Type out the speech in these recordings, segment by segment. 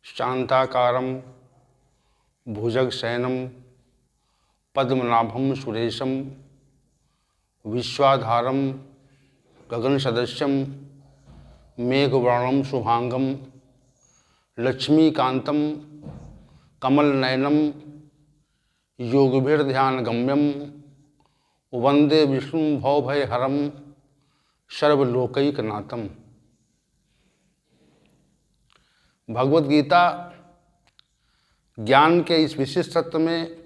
शांताकारं भुजगशयनं पद्मनाभं सुरेशं विश्वाधारं गगनसदृशं मेघवर्णं शुभांगं लक्ष्मीकान्तं कमलनयनं योगिभिर्ध्यानगम्यं वन्दे विष्णुं भवभयहरं सर्वलोकैकनाथम्। भगवद गीता ज्ञान के इस विशिष्ट सत्र में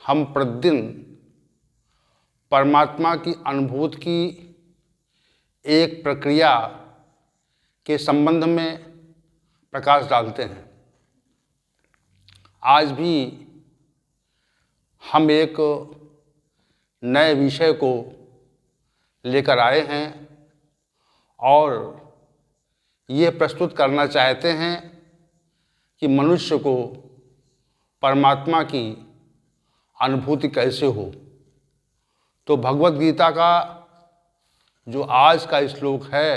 हम प्रतिदिन परमात्मा की अनुभूति की एक प्रक्रिया के संबंध में प्रकाश डालते हैं। आज भी हम एक नए विषय को लेकर आए हैं और ये प्रस्तुत करना चाहते हैं कि मनुष्य को परमात्मा की अनुभूति कैसे हो। तो भगवद गीता का जो आज का श्लोक है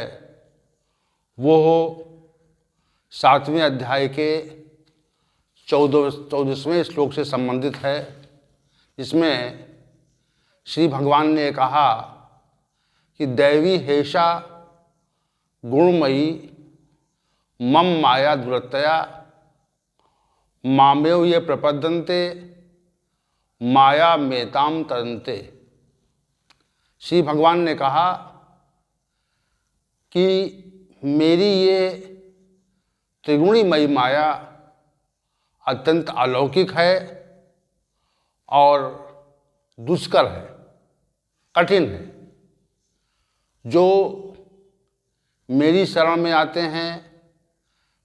वो 7वें अध्याय के 14वें श्लोक से संबंधित है, जिसमें श्री भगवान ने कहा कि दैवी हेषा गुणमयी मम माया दुरतया मामेव ये प्रपद्यन्ते माया मेताम तरन्ते। श्री भगवान ने कहा कि मेरी ये त्रिगुणीमयी माया अत्यंत अलौकिक है और दुष्कर है, कठिन है। जो मेरी शरण में आते हैं,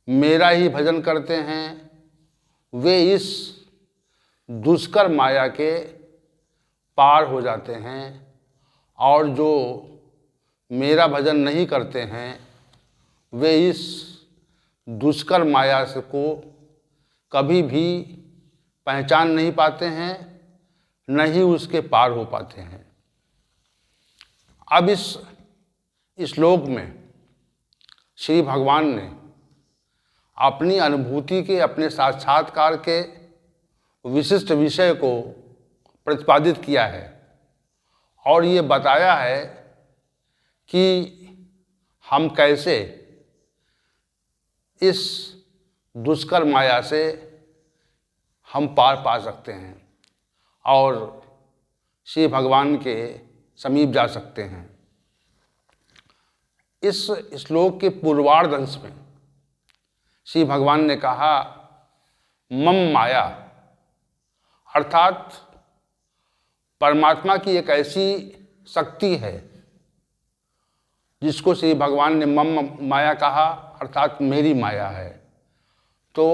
मेरा ही भजन करते हैं, वे इस दुष्कर माया के पार हो जाते हैं, और जो मेरा भजन नहीं करते हैं वे इस दुष्कर माया से को कभी भी पहचान नहीं पाते हैं, न ही उसके पार हो पाते हैं। अब इस श्लोक में श्री भगवान ने अपनी अनुभूति के, अपने साक्षात्कार के विशिष्ट विषय को प्रतिपादित किया है और ये बताया है कि हम कैसे इस दुष्कर माया से हम पार पा सकते हैं और श्री भगवान के समीप जा सकते हैं। इस श्लोक के पूर्वार्ध अंश में श्री भगवान ने कहा मम माया, अर्थात परमात्मा की एक ऐसी शक्ति है जिसको श्री भगवान ने मम माया कहा, अर्थात मेरी माया है। तो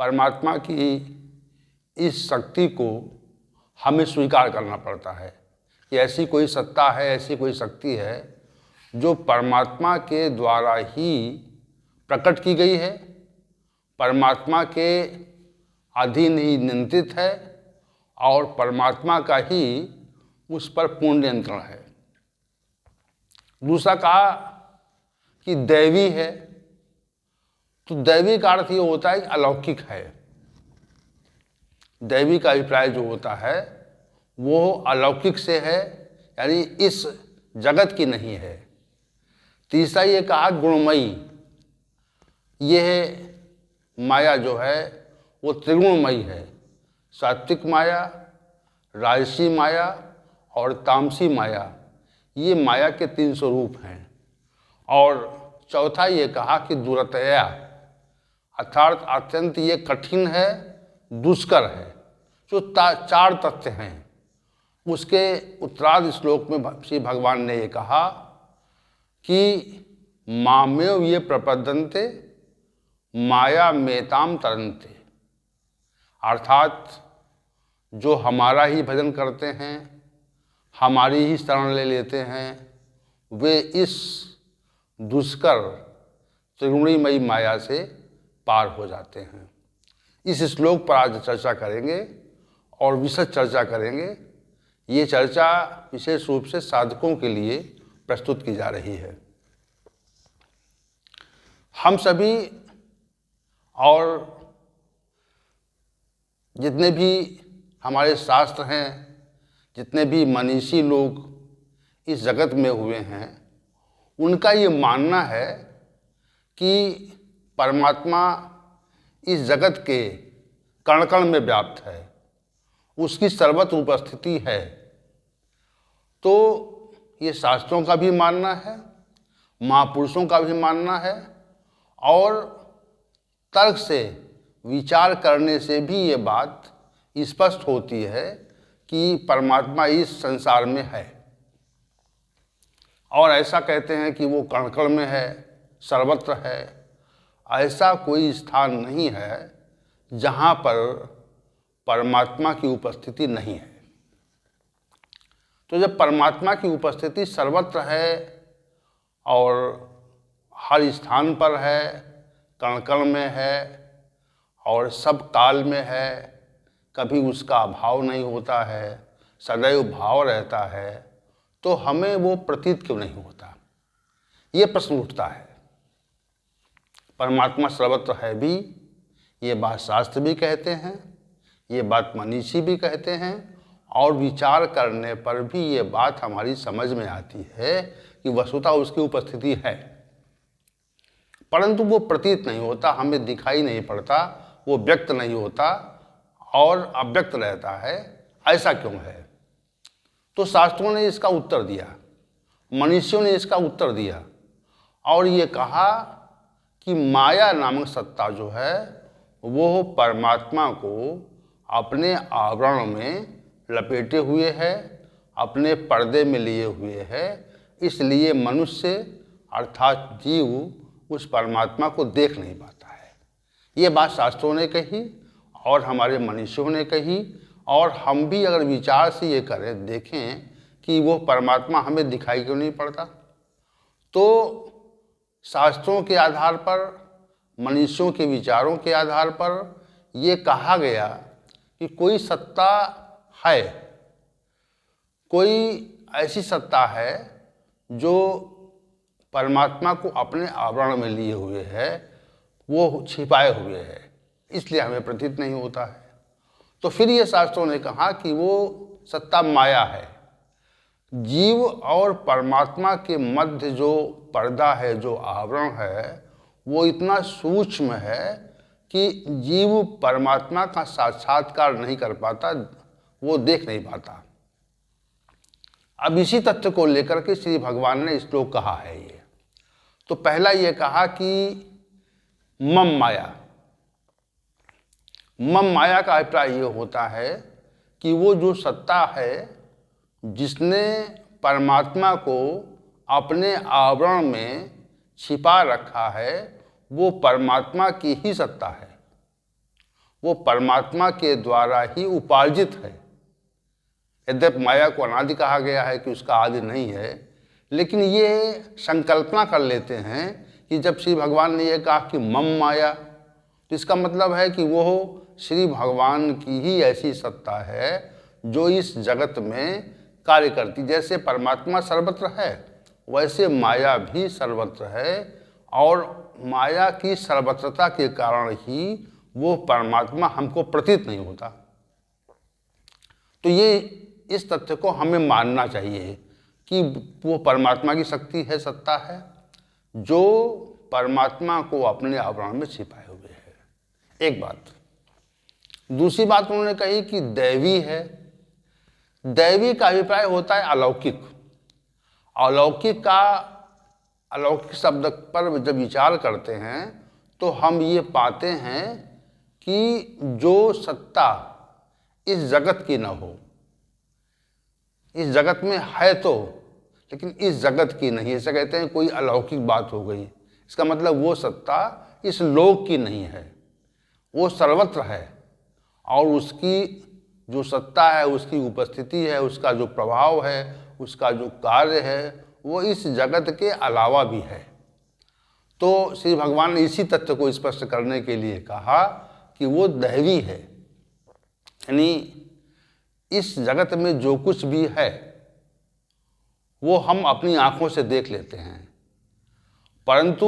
परमात्मा की इस शक्ति को हमें स्वीकार करना पड़ता है कि ऐसी कोई सत्ता है, ऐसी कोई शक्ति है जो परमात्मा के द्वारा ही प्रकट की गई है, परमात्मा के अधीन ही नियंत्रित है और परमात्मा का ही उस पर पूर्ण नियंत्रण है। दूसरा कहा कि दैवी है, तो दैवी का अर्थ ये होता है कि अलौकिक है। दैवी का अभिप्राय जो होता है वो अलौकिक से है, यानी इस जगत की नहीं है। तीसरा ये कहा गुणमयी, यह माया जो है वो त्रिगुणमयी है, सात्विक माया, राजसी माया और तामसी माया, ये माया के 3 स्वरूप हैं। और चौथा ये कहा कि दुरतया, अर्थात अत्यंत ये कठिन है, दुष्कर है। जो 4 तथ्य हैं उसके उत्तरार्ध श्लोक में श्री भगवान ने ये कहा कि मामेव ये प्रपद्यन्ते माया मेताम तरन्ते, अर्थात जो हमारा ही भजन करते हैं, हमारी ही शरण ले लेते हैं, वे इस दुष्कर त्रिगुणीमयी माया से पार हो जाते हैं। इस श्लोक पर आज चर्चा करेंगे और विशद चर्चा करेंगे। ये चर्चा विशेष रूप से साधकों के लिए प्रस्तुत की जा रही है। हम सभी और जितने भी हमारे शास्त्र हैं, जितने भी मनीषी लोग इस जगत में हुए हैं, उनका ये मानना है कि परमात्मा इस जगत के कण कण में व्याप्त है, उसकी सर्वत्र उपस्थिति है। तो ये शास्त्रों का भी मानना है, महापुरुषों का भी मानना है, और तर्क से विचार करने से भी ये बात स्पष्ट होती है कि परमात्मा इस संसार में है। और ऐसा कहते हैं कि वो कण कण में है, सर्वत्र है। ऐसा कोई स्थान नहीं है जहाँ पर परमात्मा की उपस्थिति नहीं है। तो जब परमात्मा की उपस्थिति सर्वत्र है और हर स्थान पर है, कण कण में है और सब काल में है, कभी उसका अभाव नहीं होता है, सदैव भाव रहता है, तो हमें वो प्रतीत क्यों नहीं होता? ये प्रश्न उठता है। परमात्मा सर्वत्र है भी, ये बात शास्त्र भी कहते हैं, ये बात मनीषी भी कहते हैं, और विचार करने पर भी ये बात हमारी समझ में आती है कि वस्तुतः उसकी उपस्थिति है, परंतु वो प्रतीत नहीं होता, हमें दिखाई नहीं पड़ता, वो व्यक्त नहीं होता और अव्यक्त रहता है। ऐसा क्यों है? तो शास्त्रों ने इसका उत्तर दिया, मनुष्यों ने इसका उत्तर दिया, और ये कहा कि माया नामक सत्ता जो है वो परमात्मा को अपने आवरण में लपेटे हुए है, अपने पर्दे में लिए हुए है। इसलिए मनुष्य अर्थात जीव उस परमात्मा को देख नहीं पाता है। ये बात शास्त्रों ने कही और हमारे मनुष्यों ने कही, और हम भी अगर विचार से ये करें, देखें कि वो परमात्मा हमें दिखाई क्यों नहीं पड़ता, तो शास्त्रों के आधार पर, मनुष्यों के विचारों के आधार पर ये कहा गया कि कोई सत्ता है, कोई ऐसी सत्ता है जो परमात्मा को अपने आवरण में लिए हुए है, वो छिपाए हुए है, इसलिए हमें प्रतीत नहीं होता है। तो फिर ये शास्त्रों ने कहा कि वो सत्ता माया है। जीव और परमात्मा के मध्य जो पर्दा है, जो आवरण है, वो इतना सूक्ष्म है कि जीव परमात्मा का साक्षात्कार नहीं कर पाता, वो देख नहीं पाता। अब इसी तथ्य को लेकर के श्री भगवान ने श्लोक कहा है। ये तो पहला ये कहा कि मम माया। मम माया का अभिप्राय ये होता है कि वो जो सत्ता है जिसने परमात्मा को अपने आवरण में छिपा रखा है, वो परमात्मा की ही सत्ता है, वो परमात्मा के द्वारा ही उपार्जित है। यद्यपि माया को अनादि कहा गया है कि उसका आदि नहीं है, लेकिन ये संकल्पना कर लेते हैं कि जब श्री भगवान ने ये कहा कि मम माया, तो इसका मतलब है कि वो श्री भगवान की ही ऐसी सत्ता है जो इस जगत में कार्य करती। जैसे परमात्मा सर्वत्र है, वैसे माया भी सर्वत्र है, और माया की सर्वत्रता के कारण ही वो परमात्मा हमको प्रतीत नहीं होता। तो ये इस तथ्य को हमें मानना चाहिए कि वो परमात्मा की शक्ति है, सत्ता है, जो परमात्मा को अपने आवरण में छिपाए हुए है। एक बात। दूसरी बात उन्होंने कही कि दैवी है। दैवी का अभिप्राय होता है अलौकिक। अलौकिक शब्द पर जब विचार करते हैं तो हम ये पाते हैं कि जो सत्ता इस जगत की न हो, इस जगत में है तो, लेकिन इस जगत की नहीं, ऐसा कहते हैं कोई अलौकिक बात हो गई। इसका मतलब वो सत्ता इस लोक की नहीं है, वो सर्वत्र है, और उसकी जो सत्ता है, उसकी उपस्थिति है, उसका जो प्रभाव है, उसका जो कार्य है, वो इस जगत के अलावा भी है। तो श्री भगवान ने इसी तथ्य को स्पष्ट करने के लिए कहा कि वो दैवी है, यानी इस जगत में जो कुछ भी है वो हम अपनी आंखों से देख लेते हैं, परंतु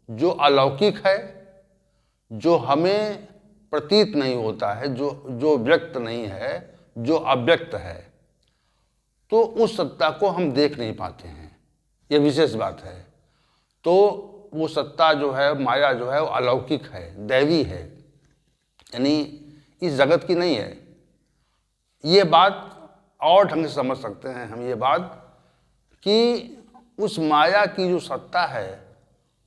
जो अलौकिक है, जो हमें प्रतीत नहीं होता है, जो व्यक्त नहीं है, जो अव्यक्त है, तो उस सत्ता को हम देख नहीं पाते हैं। यह विशेष बात है। तो वो सत्ता जो है, माया जो है, वो अलौकिक है, दैवी है, यानी इस जगत की नहीं है। ये बात और ढंग से समझ सकते हैं हम, ये बात कि उस माया की जो सत्ता है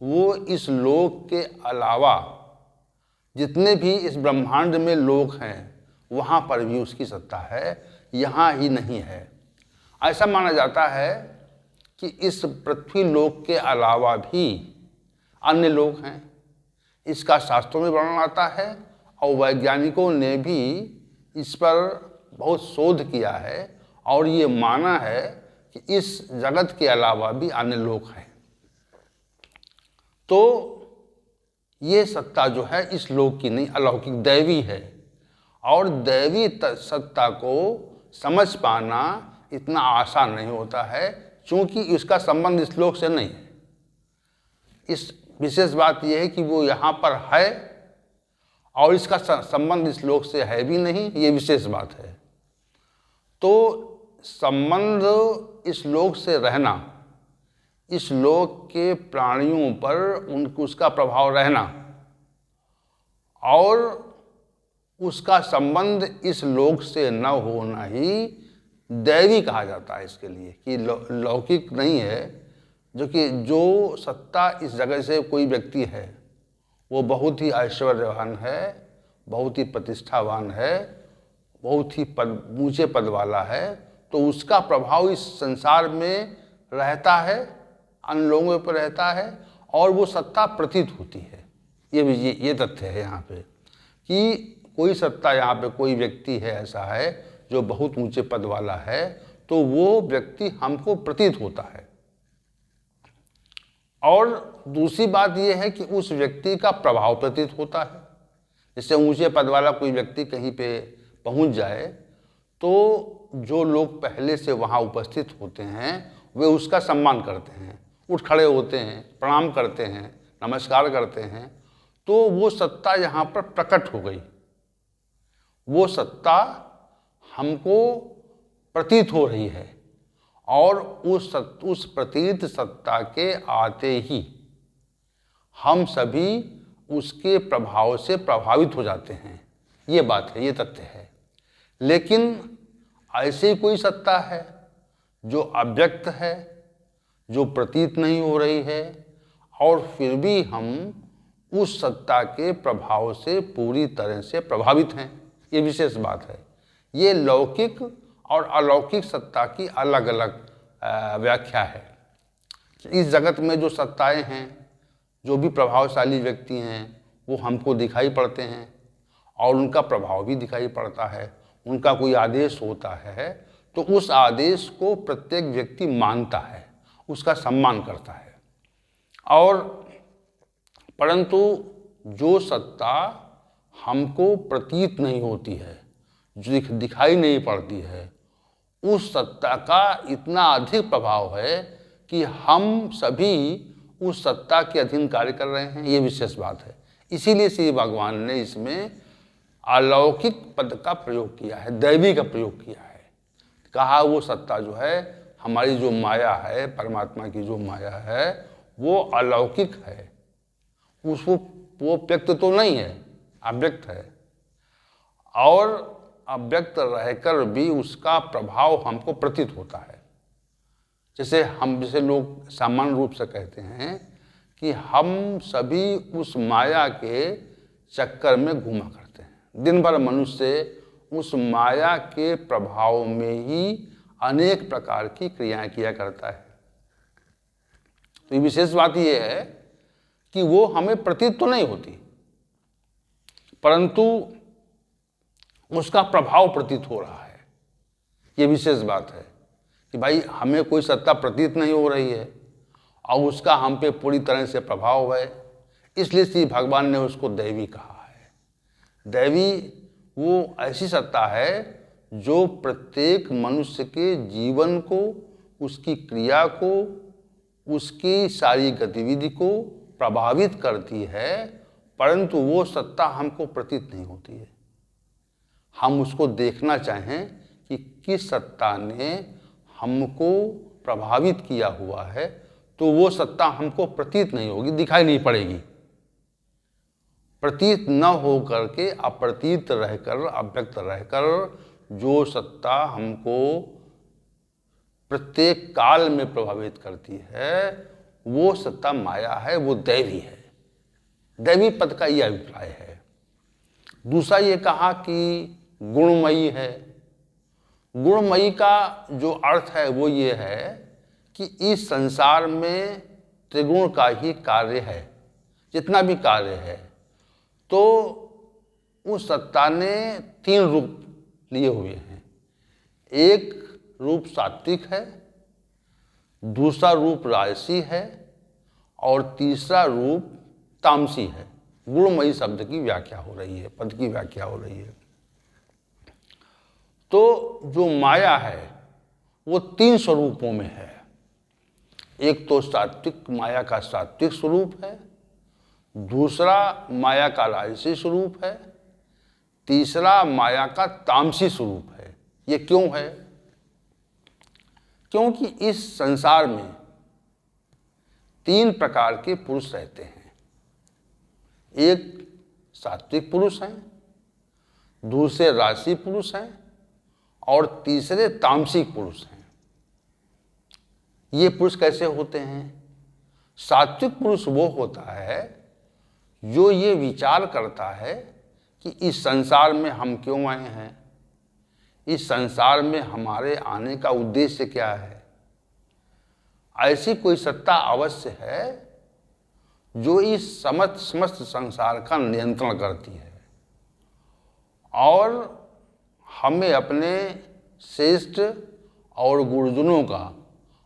वो इस लोक के अलावा जितने भी इस ब्रह्मांड में लोक हैं वहाँ पर भी उसकी सत्ता है, यहाँ ही नहीं है। ऐसा माना जाता है कि इस पृथ्वी लोक के अलावा भी अन्य लोक हैं। इसका शास्त्रों में वर्णन आता है और वैज्ञानिकों ने भी इस पर बहुत शोध किया है और ये माना है कि इस जगत के अलावा भी अन्य लोक हैं। तो ये सत्ता जो है इस लोक की नहीं, अलौकिक दैवी है। और दैवी सत्ता को समझ पाना इतना आसान नहीं होता है, क्योंकि इसका संबंध इस लोक से नहीं है। इस विशेष बात यह है कि वो यहाँ पर है और इसका संबंध इस लोक से है भी नहीं, ये विशेष बात है। तो संबंध इस लोक से रहना, इस लोक के प्राणियों पर उसका प्रभाव रहना और उसका संबंध इस लोक से न होना ही दैवी कहा जाता है इसके लिए, कि लौकिक नहीं है। जो सत्ता इस जगह से कोई व्यक्ति है वो बहुत ही ऐश्वर्यवान है, बहुत ही प्रतिष्ठावान है, बहुत ही ऊंचे पद वाला है, तो उसका प्रभाव इस संसार में रहता है, अन्य लोगों पर रहता है और वो सत्ता प्रतीत होती है। ये तथ्य है यहाँ पे कि कोई सत्ता, यहाँ पे कोई व्यक्ति है ऐसा है जो बहुत ऊंचे पद वाला है, तो वो व्यक्ति हमको प्रतीत होता है। और दूसरी बात यह है कि उस व्यक्ति का प्रभाव प्रतीत होता है। जैसे ऊंचे पद वाला कोई व्यक्ति कहीं पे पहुंच जाए तो जो लोग पहले से वहाँ उपस्थित होते हैं वे उसका सम्मान करते हैं, उठ खड़े होते हैं, प्रणाम करते हैं, नमस्कार करते हैं। तो वो सत्ता यहाँ पर प्रकट हो गई, वो सत्ता हमको प्रतीत हो रही है और उस प्रतीत सत्ता के आते ही हम सभी उसके प्रभाव से प्रभावित हो जाते हैं। ये बात है, ये तथ्य है। लेकिन ऐसी कोई सत्ता है जो अव्यक्त है, जो प्रतीत नहीं हो रही है और फिर भी हम उस सत्ता के प्रभाव से पूरी तरह से प्रभावित हैं, ये विशेष बात है। ये लौकिक और अलौकिक सत्ता की अलग अलग व्याख्या है। इस जगत में जो सत्ताएं हैं, जो भी प्रभावशाली व्यक्ति हैं, वो हमको दिखाई पड़ते हैं और उनका प्रभाव भी दिखाई पड़ता है। उनका कोई आदेश होता है तो उस आदेश को प्रत्येक व्यक्ति मानता है, उसका सम्मान करता है। और परंतु जो सत्ता हमको प्रतीत नहीं होती है, जो दिखाई नहीं पड़ती है, उस सत्ता का इतना अधिक प्रभाव है कि हम सभी उस सत्ता के अधीन कार्य कर रहे हैं। ये विशेष बात है। इसीलिए श्री भगवान ने इसमें अलौकिक पद का प्रयोग किया है, दैवी का प्रयोग किया है। कहा वो सत्ता जो है, हमारी जो माया है, परमात्मा की जो माया है, वो अलौकिक है। वो व्यक्त तो नहीं है, अव्यक्त है। और अव्यक्त रहकर भी उसका प्रभाव हमको प्रतीत होता है। जैसे लोग सामान्य रूप से कहते हैं कि हम सभी उस माया के चक्कर में घूमा करते हैं। दिन भर मनुष्य उस माया के प्रभाव में ही अनेक प्रकार की क्रियाएं किया करता है। तो ये विशेष बात यह है कि वो हमें प्रतीत तो नहीं होती, परंतु उसका प्रभाव प्रतीत हो रहा है। ये विशेष बात है कि भाई हमें कोई सत्ता प्रतीत नहीं हो रही है और उसका हम पे पूरी तरह से प्रभाव है, इसलिए श्री भगवान ने उसको दैवी कहा है। दैवी वो ऐसी सत्ता है जो प्रत्येक मनुष्य के जीवन को, उसकी क्रिया को, उसकी सारी गतिविधि को प्रभावित करती है, परंतु वो सत्ता हमको प्रतीत नहीं होती है। हम उसको देखना चाहें कि किस सत्ता ने हमको प्रभावित किया हुआ है, तो वो सत्ता हमको प्रतीत नहीं होगी, दिखाई नहीं पड़ेगी। प्रतीत न हो करके अप्रतीत रहकर, अव्यक्त रहकर जो सत्ता हमको प्रत्येक काल में प्रभावित करती है, वो सत्ता माया है, वो दैवी है। दैवी पद का यह अभिप्राय है। दूसरा ये कहा कि गुणमयी है। गुणमयी का जो अर्थ है वो ये है कि इस संसार में त्रिगुण का ही कार्य है, जितना भी कार्य है। तो उस सत्ता ने 3 रूप लिए हुए हैं। एक रूप सात्विक है, दूसरा रूप राजसी है और तीसरा रूप तामसी है। गुणमयी शब्द की व्याख्या हो रही है, पद की व्याख्या हो रही है। तो जो माया है वो 3 स्वरूपों में है। एक तो सात्विक माया का सात्विक स्वरूप है, दूसरा माया का राजसी स्वरूप है, तीसरा माया का तामसी स्वरूप है। ये क्यों है? क्योंकि इस संसार में 3 प्रकार के पुरुष रहते हैं। एक सात्विक पुरुष हैं, दूसरे राजसी पुरुष हैं और तीसरे तामसिक पुरुष हैं। ये पुरुष कैसे होते हैं? सात्विक पुरुष वो होता है जो ये विचार करता है कि इस संसार में हम क्यों आए हैं, इस संसार में हमारे आने का उद्देश्य क्या है। ऐसी कोई सत्ता अवश्य है जो इस समस्त संसार का नियंत्रण करती है और हमें अपने श्रेष्ठ और गुरुजनों का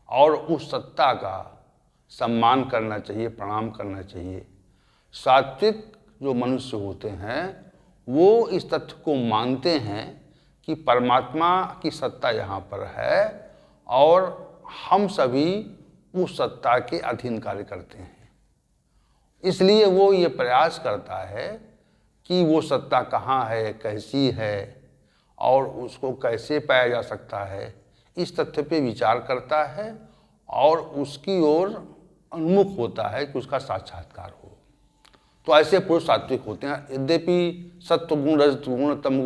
और उस सत्ता का सम्मान करना चाहिए, प्रणाम करना चाहिए। सात्विक जो मनुष्य होते हैं वो इस तथ्य को मानते हैं कि परमात्मा की सत्ता यहाँ पर है और हम सभी उस सत्ता के अधीन कार्य करते हैं। इसलिए वो ये प्रयास करता है कि वो सत्ता कहाँ है, कैसी है और उसको कैसे पाया जा सकता है, इस तथ्य पे विचार करता है और उसकी ओर उन्मुख होता है कि उसका साक्षात्कार हो। तो ऐसे पुरुष सात्विक होते हैं। यद्यपि सत्व गुण, रजत गुण, तम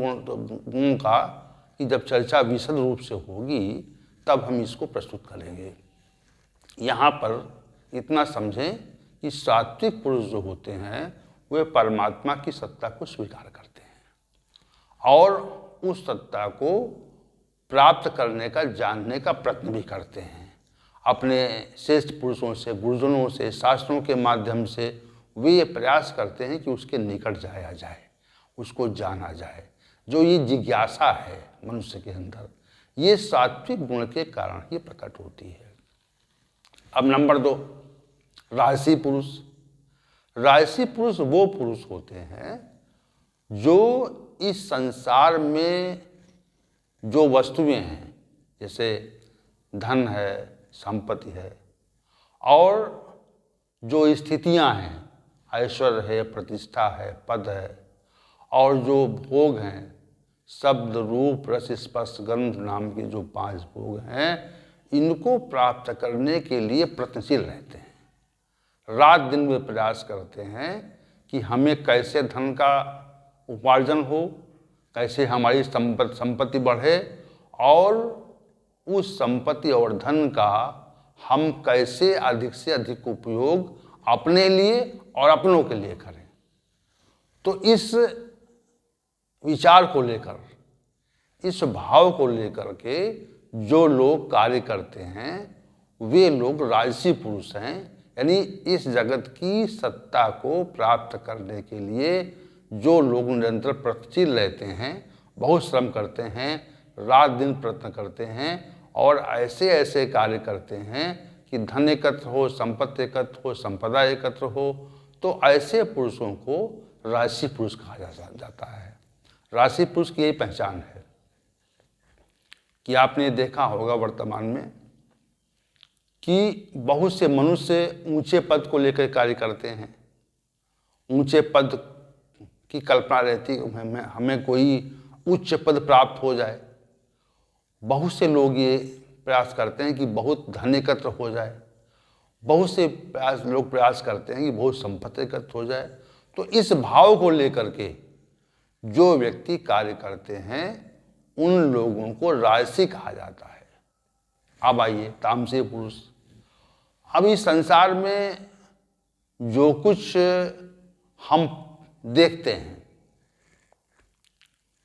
गुण का कि जब चर्चा विशद रूप से होगी तब हम इसको प्रस्तुत करेंगे। यहाँ पर इतना समझें कि सात्विक पुरुष जो होते हैं वे परमात्मा की सत्ता को स्वीकार करते हैं और उस सत्ता को प्राप्त करने का, जानने का प्रयत्न भी करते हैं। अपने श्रेष्ठ पुरुषों से, गुरुजनों से, शास्त्रों के माध्यम से वे ये प्रयास करते हैं कि उसके निकट जाया जाए, उसको जाना जाए। जो ये जिज्ञासा है मनुष्य के अंदर, ये सात्विक गुण के कारण ही प्रकट होती है। अब नंबर 2, राजसी पुरुष। राजसी पुरुष वो पुरुष होते हैं जो इस संसार में जो वस्तुएं हैं, जैसे धन है, संपत्ति है और जो स्थितियां हैं, ऐश्वर्य है, प्रतिष्ठा है, पद है और जो भोग हैं, शब्द, रूप, रस, स्पर्श, गंध नाम के जो 5 भोग हैं, इनको प्राप्त करने के लिए प्रयत्नशील रहते हैं। रात दिन वे प्रयास करते हैं कि हमें कैसे धन का उपार्जन हो, कैसे हमारी संपत्ति बढ़े और उस संपत्ति और धन का हम कैसे अधिक से अधिक उपयोग अपने लिए और अपनों के लिए करें। तो इस विचार को लेकर, इस भाव को लेकर के जो लोग कार्य करते हैं वे लोग राजसी पुरुष हैं। यानी इस जगत की सत्ता को प्राप्त करने के लिए जो लोग निरंतर प्रयत्नशील रहते हैं, बहुत श्रम करते हैं, रात दिन प्रयत्न करते हैं और ऐसे ऐसे कार्य करते हैं कि धन एकत्र हो, संपत्ति एकत्र हो, संपदा एकत्र हो, तो ऐसे पुरुषों को राजसी पुरुष कहा जाता है। राजसी पुरुष की यही पहचान है कि आपने देखा होगा वर्तमान में कि बहुत से मनुष्य ऊंचे पद को लेकर कार्य करते हैं ऊंचे पद की कल्पना रहती है, हमें कोई उच्च पद प्राप्त हो जाए। बहुत से लोग ये प्रयास करते हैं कि बहुत धन एकत्र हो जाए, बहुत से लोग प्रयास करते हैं कि बहुत संपत्ति एकत्र हो जाए। तो इस भाव को लेकर के जो व्यक्ति कार्य करते हैं उन लोगों को राजसी कहा जाता है। अब आइए तामसी पुरुष। अब इस संसार में जो कुछ हम देखते हैं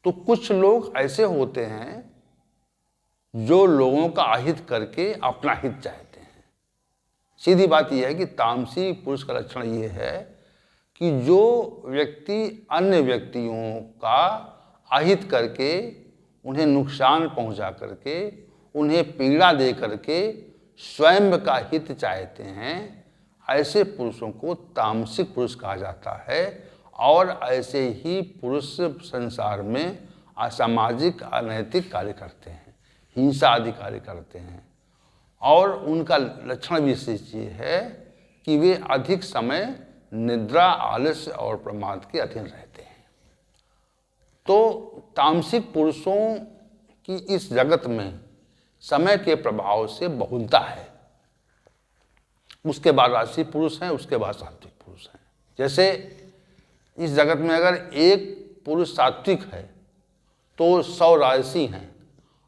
तो कुछ लोग ऐसे होते हैं जो लोगों का अहित करके अपना हित चाहते हैं। सीधी बात यह है कि तामसी पुरुष का लक्षण ये है कि जो व्यक्ति अन्य व्यक्तियों का अहित करके, उन्हें नुकसान पहुंचा करके, उन्हें पीड़ा दे करके स्वयं का हित चाहते हैं, ऐसे पुरुषों को तामसिक पुरुष कहा जाता है। और ऐसे ही पुरुष संसार में असामाजिक अनैतिक कार्य करते हैं, हिंसा आदि कार्य करते हैं। और उनका लक्षण विशेष ये है कि वे अधिक समय निद्रा, आलस्य और प्रमाद के अधीन रहते हैं। तो तामसिक पुरुषों की इस जगत में समय के प्रभाव से बहुलता है। उसके बाद राजसी पुरुष हैं, उसके बाद सात्विक पुरुष हैं। जैसे इस जगत में अगर एक पुरुष सात्विक है तो 100 राजसी हैं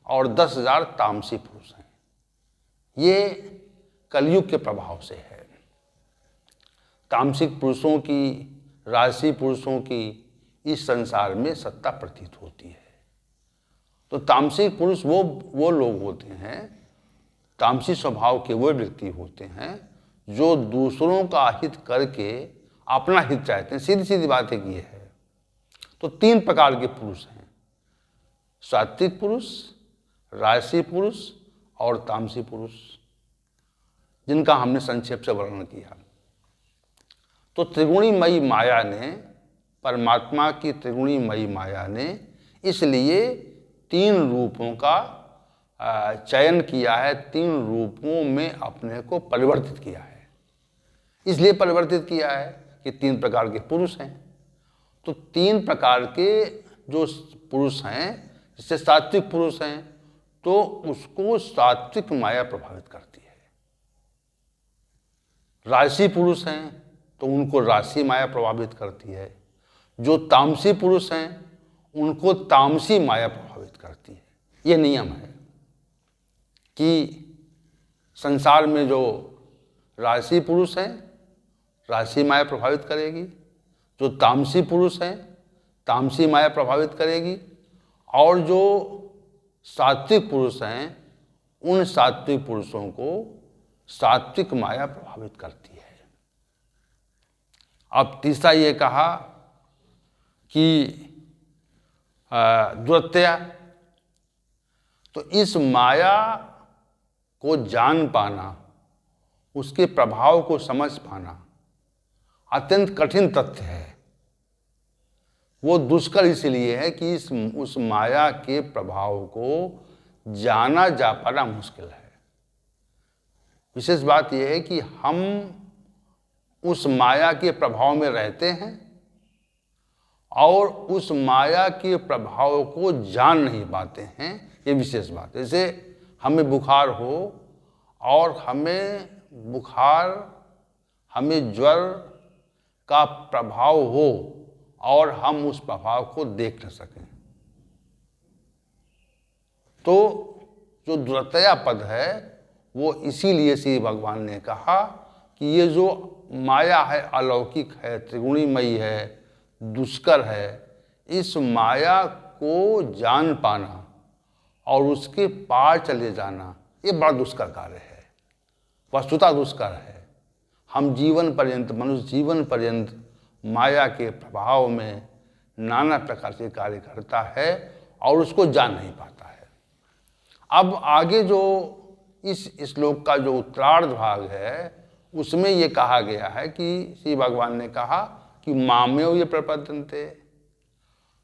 और 10,000 तामसी पुरुष हैं। ये कलयुग के प्रभाव से है। तामसिक पुरुषों की, राजसी पुरुषों की इस संसार में सत्ता प्रतीत होती है। तो तामसिक पुरुष वो लोग होते हैं, तामसी स्वभाव के वो व्यक्ति होते हैं जो दूसरों का हित करके अपना हित चाहते हैं। सीधी सीधी बात है कि ये है। तो 3 प्रकार के पुरुष हैं, सात्विक पुरुष, राजसी पुरुष और तामसी पुरुष, जिनका हमने संक्षेप से वर्णन किया। तो त्रिगुणीमयी माया ने, परमात्मा की त्रिगुणीमयी माया ने इसलिए 3 रूपों का चयन किया है, 3 रूपों में अपने को परिवर्तित किया है। इसलिए परिवर्तित किया है कि 3 प्रकार के पुरुष हैं। तो 3 प्रकार के जो पुरुष हैं, जैसे सात्विक पुरुष हैं तो उसको सात्विक माया प्रभावित करती है। राजसी पुरुष हैं तो उनको राजसी माया प्रभावित करती है। जो तामसी पुरुष हैं उनको तामसी माया प्रभावित करती है। ये नियम है कि संसार में जो राजसी पुरुष हैं राजसी माया प्रभावित करेगी, जो तामसी पुरुष हैं तामसी माया प्रभावित करेगी, और जो सात्विक पुरुष हैं उन सात्विक पुरुषों को सात्विक माया प्रभावित करती है। अब तीसरा ये कहा कि दुरत्या, तो इस माया को जान पाना, उसके प्रभाव को समझ पाना अत्यंत कठिन तथ्य है। वो दुष्कर इसलिए है कि उस माया के प्रभाव को जाना जा पाना मुश्किल है। विशेष बात यह है कि हम उस माया के प्रभाव में रहते हैं और उस माया के प्रभाव को जान नहीं पाते हैं। ये विशेष बात है। जैसे हमें बुखार हो और हमें ज्वर का प्रभाव हो और हम उस प्रभाव को देख न सकें, तो जो द्वितीया पद है वो इसीलिए श्री भगवान ने कहा कि ये जो माया है अलौकिक है, त्रिगुणीमयी है, दुष्कर है। इस माया को जान पाना और उसके पार चले जाना ये बड़ा दुष्कर कार्य है, वस्तुतः दुष्कर है। हम जीवन पर्यंत, मनुष्य जीवन पर्यंत माया के प्रभाव में नाना प्रकार से कार्य करता है और उसको जान नहीं पाता है। अब आगे जो इस श्लोक का जो उत्तरार्ध भाग है उसमें ये कहा गया है कि श्री भगवान ने कहा कि मामेव ये प्रपद्यन्ते,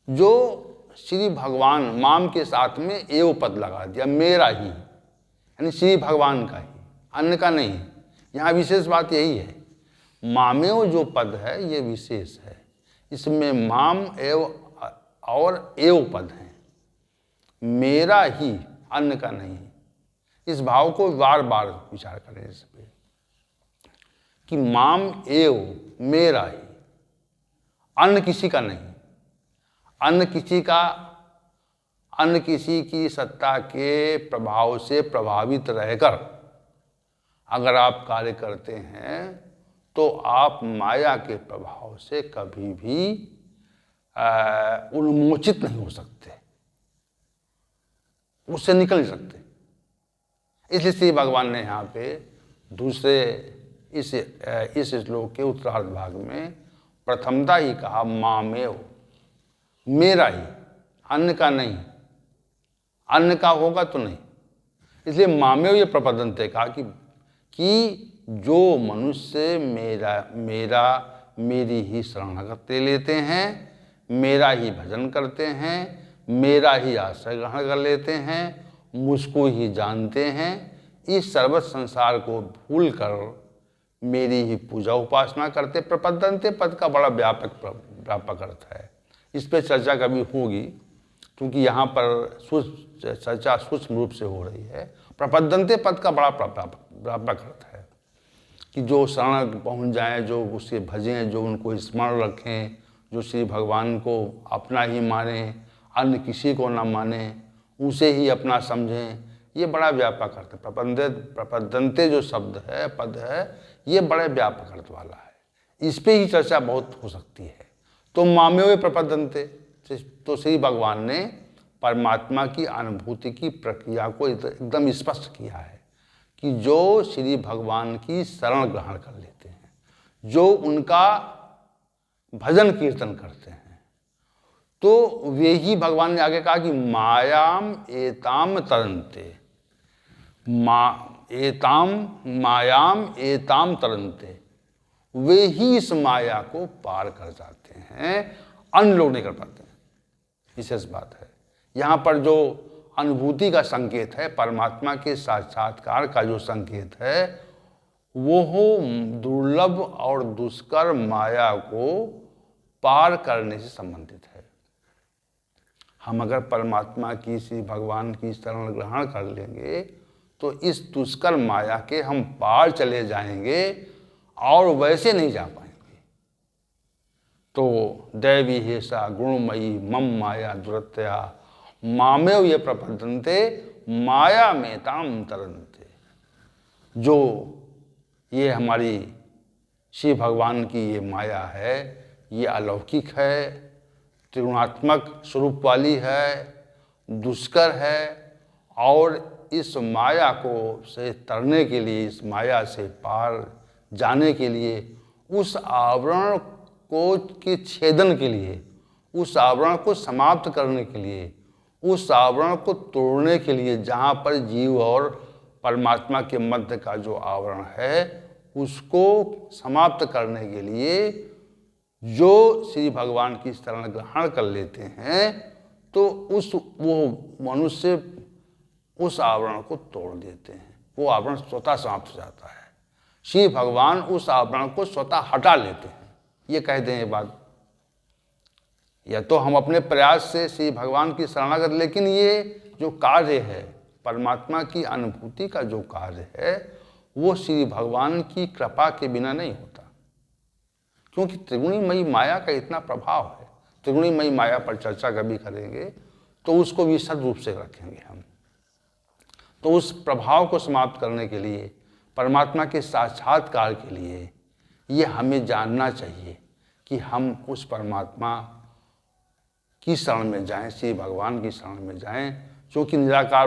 जो श्री भगवान, माम के साथ में एव पद लगा दिया, मेरा ही, यानी श्री भगवान का ही, अन्य का नहीं। यहाँ विशेष बात यही है, मामेव जो पद है ये विशेष है, इसमें माम एव और एव पद हैं, मेरा ही, अन्य का नहीं। इस भाव को बार बार विचार करें इस पे कि माम एव, मेरा ही, अन्य किसी का नहीं। अन्य किसी की सत्ता के प्रभाव से प्रभावित रहकर अगर आप कार्य करते हैं तो आप माया के प्रभाव से कभी भी उन्मोचित नहीं हो सकते, उससे निकल नहीं सकते। इसलिए श्री भगवान ने यहाँ पे दूसरे इस श्लोक के उत्तरार्ध भाग में प्रथमता ही कहा मामेव, मेरा ही, अन्य का नहीं। अन्य का होगा तो नहीं, इसलिए मामेव ये प्रपदंते कहा कि जो मनुष्य मेरी ही शरणागति लेते हैं, मेरा ही भजन करते हैं, मेरा ही आश्रय ग्रहण कर लेते हैं, मुझको ही जानते हैं, इस सर्वत संसार को भूलकर मेरी ही पूजा उपासना करते। प्रपदंते पद का बड़ा व्यापक अर्थ है, इस पर चर्चा कभी होगी क्योंकि यहाँ पर चर्चा सूक्ष्म रूप से हो रही है। प्रपदंते पद का बड़ा व्यापक अर्थ है कि जो शरण पहुँच जाएं, जो उसके भजें, जो उनको स्मरण रखें, जो श्री भगवान को अपना ही माने, अन्य किसी को ना माने, उसे ही अपना समझें, ये बड़ा व्यापक अर्थ है। प्रपदंते जो शब्द है, पद है, ये बड़े व्यापक अर्थ वाला है, इस पे ही चर्चा बहुत हो सकती है। तो मामेव प्रपदंते, तो श्री भगवान ने परमात्मा की अनुभूति की प्रक्रिया को एकदम स्पष्ट किया है कि जो श्री भगवान की शरण ग्रहण कर लेते हैं, जो उनका भजन कीर्तन करते हैं, तो वे ही, भगवान ने आगे कहा कि मायाम एताम तरन्ते, मायाम एताम तरन्ते, वे ही इस माया को पार कर जाते हैं, अन्य लोग नहीं कर पाते हैं। विशेष बात है यहाँ पर जो अनुभूति का संकेत है, परमात्मा के साक्षात्कार का जो संकेत है, वो हो दुर्लभ और दुष्कर माया को पार करने से संबंधित है। हम अगर परमात्मा की, श्री भगवान की शरण ग्रहण कर लेंगे तो इस दुष्कर माया के हम पार चले जाएंगे और वैसे नहीं जा पाएंगे। तो दैवी हेसा गुणमयी मम माया दुरत्या मामेव ये प्रपदंते माया में ताम तरन्ते। जो ये हमारी श्री भगवान की ये माया है, ये अलौकिक है, त्रिगुणात्मक स्वरूप वाली है, दुष्कर है, और इस माया को से तरने के लिए, इस माया से पार जाने के लिए, उस आवरण को के छेदन के लिए, उस आवरण को समाप्त करने के लिए, उस आवरण को तोड़ने के लिए, जहाँ पर जीव और परमात्मा के मध्य का जो आवरण है उसको समाप्त करने के लिए जो श्री भगवान की शरण ग्रहण कर लेते हैं, तो वो मनुष्य उस आवरण को तोड़ देते हैं, वो आवरण स्वतः समाप्त हो जाता है। श्री भगवान उस आवरण को स्वतः हटा लेते हैं। ये कह दें ये बात, या तो हम अपने प्रयास से श्री भगवान की शरणागत, लेकिन ये जो कार्य है, परमात्मा की अनुभूति का जो कार्य है, वो श्री भगवान की कृपा के बिना नहीं होता, क्योंकि त्रिगुणीमयी माया का इतना प्रभाव है। त्रिगुणीमयी माया पर चर्चा कभी करेंगे तो उसको विशद रूप से रखेंगे हम। तो उस प्रभाव को समाप्त करने के लिए, परमात्मा के साक्षात्कार के लिए, ये हमें जानना चाहिए कि हम उस परमात्मा की शरण में जाएं, श्री भगवान की शरण में जाएं, जो कि निराकार